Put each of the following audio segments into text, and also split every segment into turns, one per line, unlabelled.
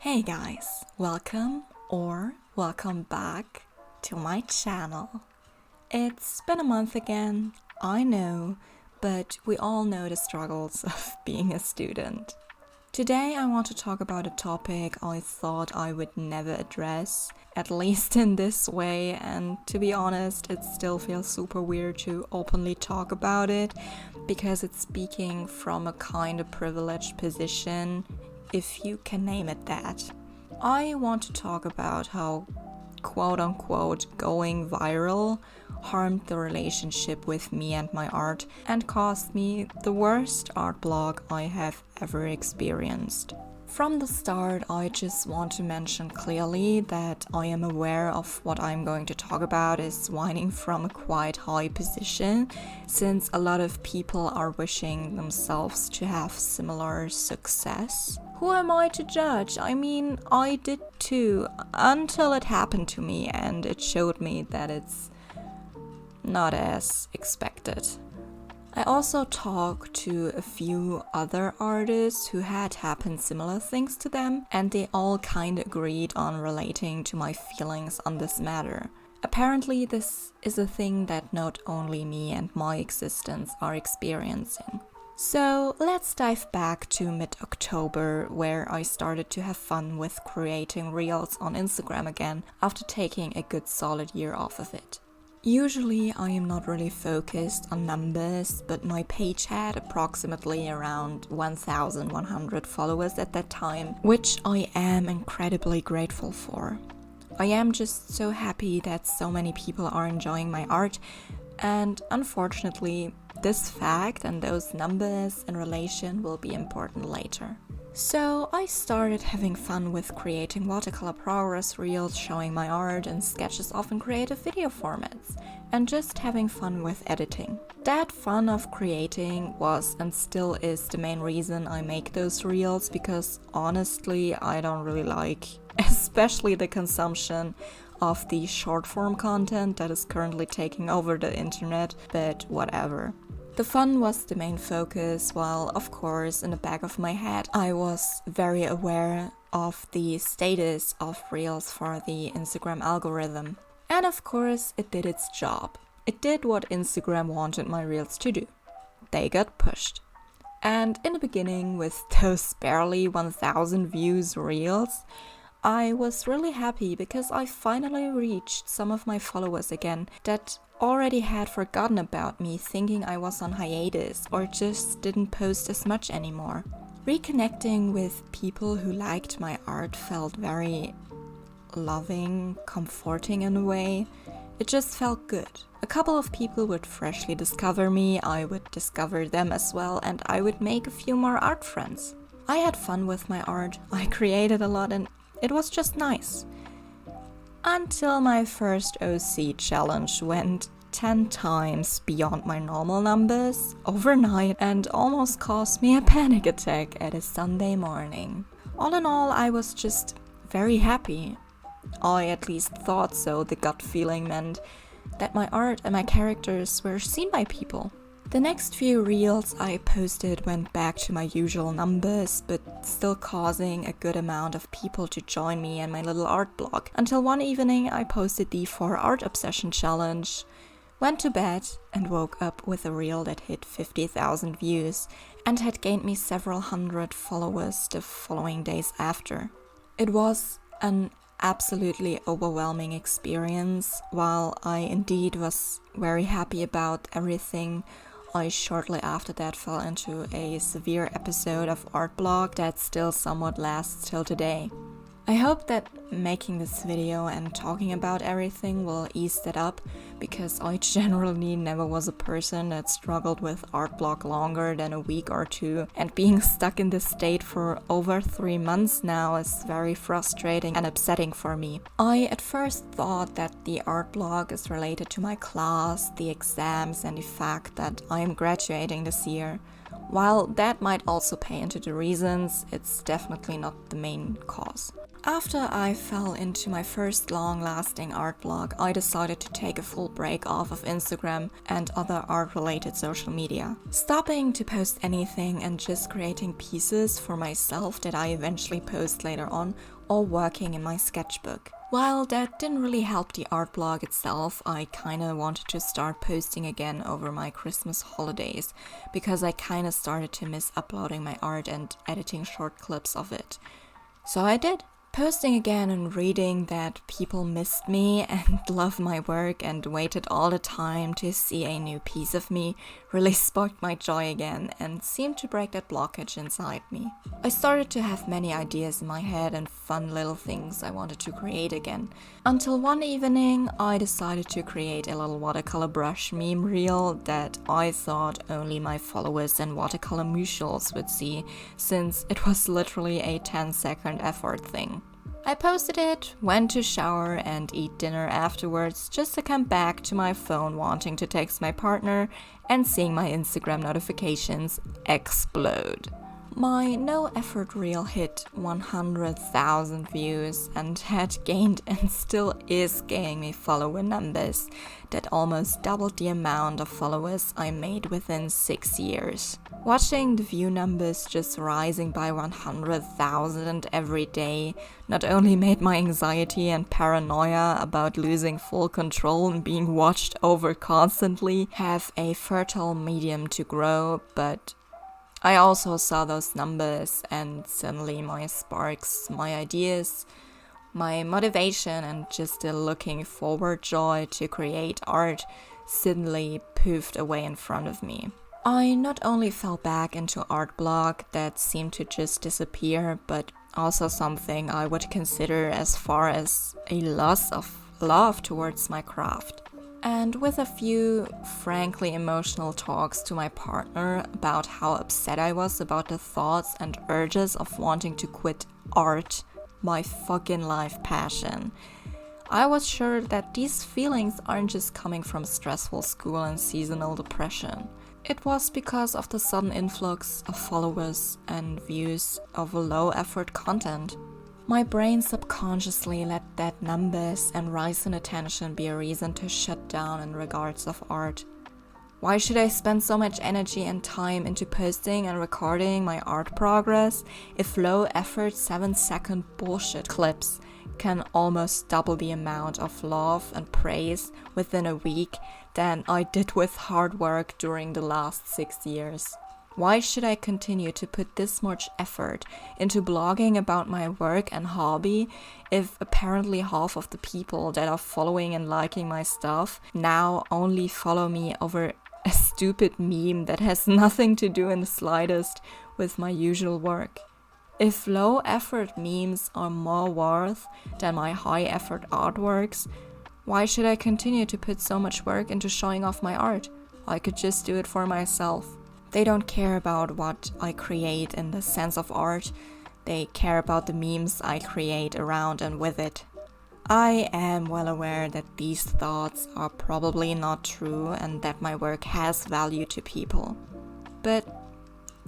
Hey guys, welcome back to my channel. It's been a month again, I know, but we all know the struggles of being a student. Today I want to talk about a topic I thought I would never address, at least in this way, and to be honest, it still feels super weird to openly talk about it, because it's speaking from a kind of privileged position, if you can name it that. I want to talk about how quote-unquote going viral harmed the relationship with me and my art and caused me the worst art block I have ever experienced. From the start, I just want to mention clearly that I am aware of what I'm going to talk about is whining from a quite high position, since a lot of people are wishing themselves to have similar success. Who am I to judge? I mean, I did too, until it happened to me and it showed me that it's not as expected. I also talked to a few other artists who had happened similar things to them, and they all kind of agreed on relating to my feelings on this matter. Apparently, this is a thing that not only me and my existence are experiencing. So let's dive back to mid-October, where I started to have fun with creating reels on Instagram again after taking a good solid year off of it. Usually I am not really focused on numbers, but my page had approximately around 1,100 followers at that time, which I am incredibly grateful for. I am just so happy that so many people are enjoying my art, and unfortunately, this fact and those numbers in relation will be important later. So I started having fun with creating watercolor progress reels showing my art and sketches off in creative video formats, and just having fun with editing. That fun of creating was and still is the main reason I make those reels, because honestly I don't really like, especially the consumption of the short form content that is currently taking over the internet, but whatever. The fun was the main focus, while of course in the back of my head I was very aware of the status of reels for the Instagram algorithm. And of course it did its job. It did what Instagram wanted my reels to do. They got pushed. And in the beginning, with those barely 1,000 views reels, I was really happy because I finally reached some of my followers again that already had forgotten about me, thinking I was on hiatus or just didn't post as much anymore. Reconnecting with people who liked my art felt very loving, comforting in a way. It just felt good. A couple of people would freshly discover me, I would discover them as well, and I would make a few more art friends. I had fun with my art, I created a lot, and it was just nice. Until my first OC challenge went 10 times beyond my normal numbers overnight and almost caused me a panic attack at a Sunday morning. All in all, I was just very happy. I at least thought so. The gut feeling meant that my art and my characters were seen by people. The next few reels I posted went back to my usual numbers, but still causing a good amount of people to join me in my little art blog. Until one evening I posted the 4 art obsession challenge, went to bed and woke up with a reel that hit 50,000 views and had gained me several hundred followers the following days after. It was an absolutely overwhelming experience. While I indeed was very happy about everything, I shortly after that fell into a severe episode of art block that still somewhat lasts till today. I hope that making this video and talking about everything will ease that up, because I generally never was a person that struggled with art block longer than a week or two, and being stuck in this state for over 3 months now is very frustrating and upsetting for me. I at first thought that the art block is related to my class, the exams, and the fact that I am graduating this year. While that might also play into the reasons, it's definitely not the main cause. After I fell into my first long-lasting art blog, I decided to take a full break off of Instagram and other art-related social media, stopping to post anything and just creating pieces for myself that I eventually post later on, or working in my sketchbook. While that didn't really help the art blog itself, I kinda wanted to start posting again over my Christmas holidays, because I kinda started to miss uploading my art and editing short clips of it. So I did. Posting again and reading that people missed me and loved my work and waited all the time to see a new piece of me really sparked my joy again and seemed to break that blockage inside me. I started to have many ideas in my head and fun little things I wanted to create again. Until one evening, I decided to create a little watercolor brush meme reel that I thought only my followers and watercolor mutuals would see, since it was literally a 10-second effort thing. I posted it, went to shower and eat dinner afterwards, just to come back to my phone wanting to text my partner and seeing my Instagram notifications explode. My no-effort reel hit 100,000 views and had gained and still is gaining me follower numbers that almost doubled the amount of followers I made within 6 years. Watching the view numbers just rising by 100,000 every day not only made my anxiety and paranoia about losing full control and being watched over constantly have a fertile medium to grow, but I also saw those numbers and suddenly my sparks, my ideas, my motivation and just a looking forward joy to create art suddenly poofed away in front of me. I not only fell back into art blog that seemed to just disappear, but also something I would consider as far as a loss of love towards my craft. And with a few frankly emotional talks to my partner about how upset I was about the thoughts and urges of wanting to quit art, my fucking life passion, I was sure that these feelings aren't just coming from stressful school and seasonal depression. It was because of the sudden influx of followers and views of low-effort content. My brain subconsciously let that numbers and rise in attention be a reason to shut down in regards of art. Why should I spend so much energy and time into posting and recording my art progress if low-effort 7-second bullshit clips can almost double the amount of love and praise within a week than I did with hard work during the last 6 years? Why should I continue to put this much effort into blogging about my work and hobby if apparently half of the people that are following and liking my stuff now only follow me over a stupid meme that has nothing to do in the slightest with my usual work? If low-effort memes are more worth than my high-effort artworks, why should I continue to put so much work into showing off my art? I could just do it for myself. They don't care about what I create in the sense of art. They care about the memes I create around and with it. I am well aware that these thoughts are probably not true and that my work has value to people. But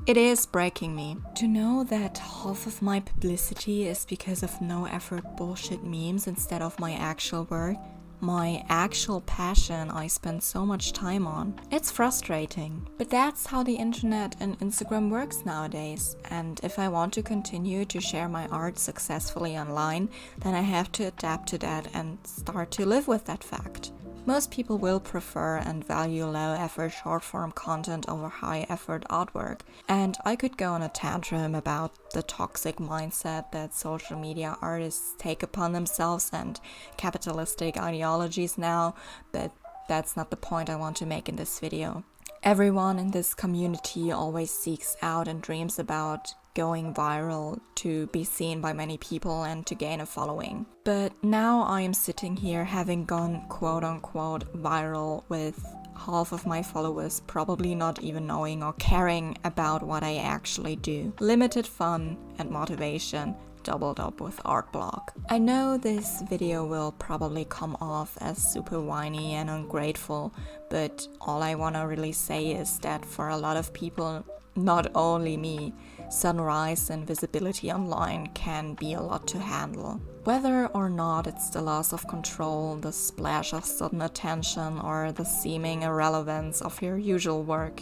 it is breaking me to know that half of my publicity is because of no-effort bullshit memes instead of my actual work, my actual passion I spend so much time on. It's frustrating, but that's how the internet and Instagram works nowadays. And if I want to continue to share my art successfully online, then I have to adapt to that and start to live with that fact. Most people will prefer and value low-effort short-form content over high-effort artwork, and I could go on a tantrum about the toxic mindset that social media artists take upon themselves and capitalistic ideologies now, but that's not the point I want to make in this video. Everyone in this community always seeks out and dreams about going viral to be seen by many people and to gain a following. But now I am sitting here having gone quote-unquote viral with half of my followers probably not even knowing or caring about what I actually do. Limited fun and motivation doubled up with art blog. I know this video will probably come off as super whiny and ungrateful, but all I wanna really say is that for a lot of people, not only me. Sunrise and visibility online can be a lot to handle. Whether or not it's the loss of control, the splash of sudden attention, or the seeming irrelevance of your usual work,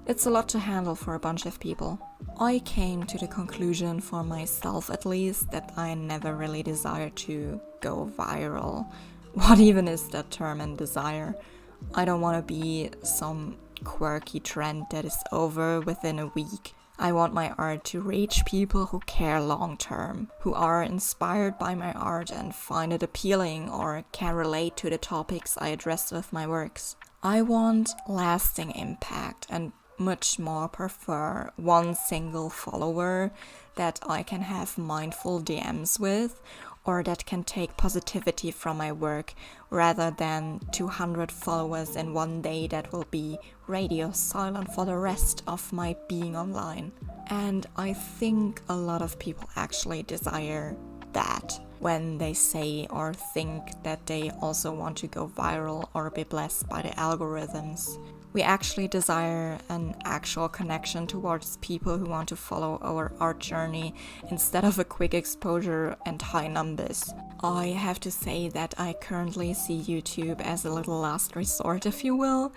it's a lot to handle for a bunch of people. I came to the conclusion, for myself at least, that I never really desired to go viral. What even is that term and desire? I don't want to be some quirky trend that is over within a week. I want my art to reach people who care long term, who are inspired by my art and find it appealing or can relate to the topics I address with my works. I want lasting impact and much more prefer one single follower that I can have mindful DMs with, or that can take positivity from my work, rather than 200 followers in one day that will be radio silent for the rest of my being online. And I think a lot of people actually desire that when they say or think that they also want to go viral or be blessed by the algorithms. We actually desire an actual connection towards people who want to follow our art journey instead of a quick exposure and high numbers. I have to say that I currently see YouTube as a little last resort, if you will,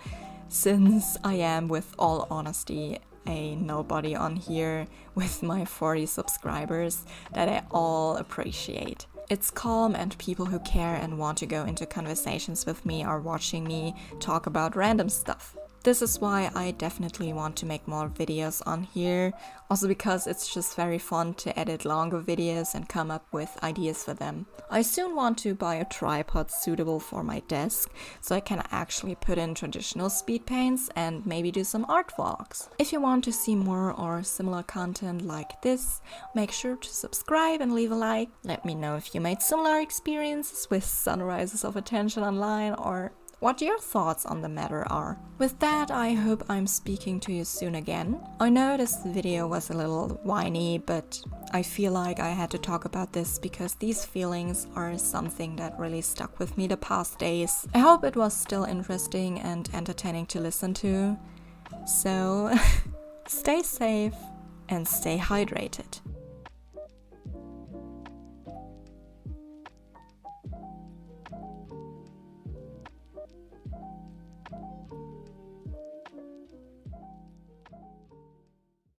since I am, with all honesty, a nobody on here with my 40 subscribers that I all appreciate. It's calm and people who care and want to go into conversations with me are watching me talk about random stuff. This is why I definitely want to make more videos on here, also because it's just very fun to edit longer videos and come up with ideas for them. I soon want to buy a tripod suitable for my desk, so I can actually put in traditional speed paints and maybe do some art vlogs. If you want to see more or similar content like this, make sure to subscribe and leave a like. Let me know if you made similar experiences with sunrises of attention online, or what your thoughts on the matter are. With that, I hope I'm speaking to you soon again. I know this video was a little whiny, but I feel like I had to talk about this because these feelings are something that really stuck with me the past days. I hope it was still interesting and entertaining to listen to. So, stay safe and stay hydrated.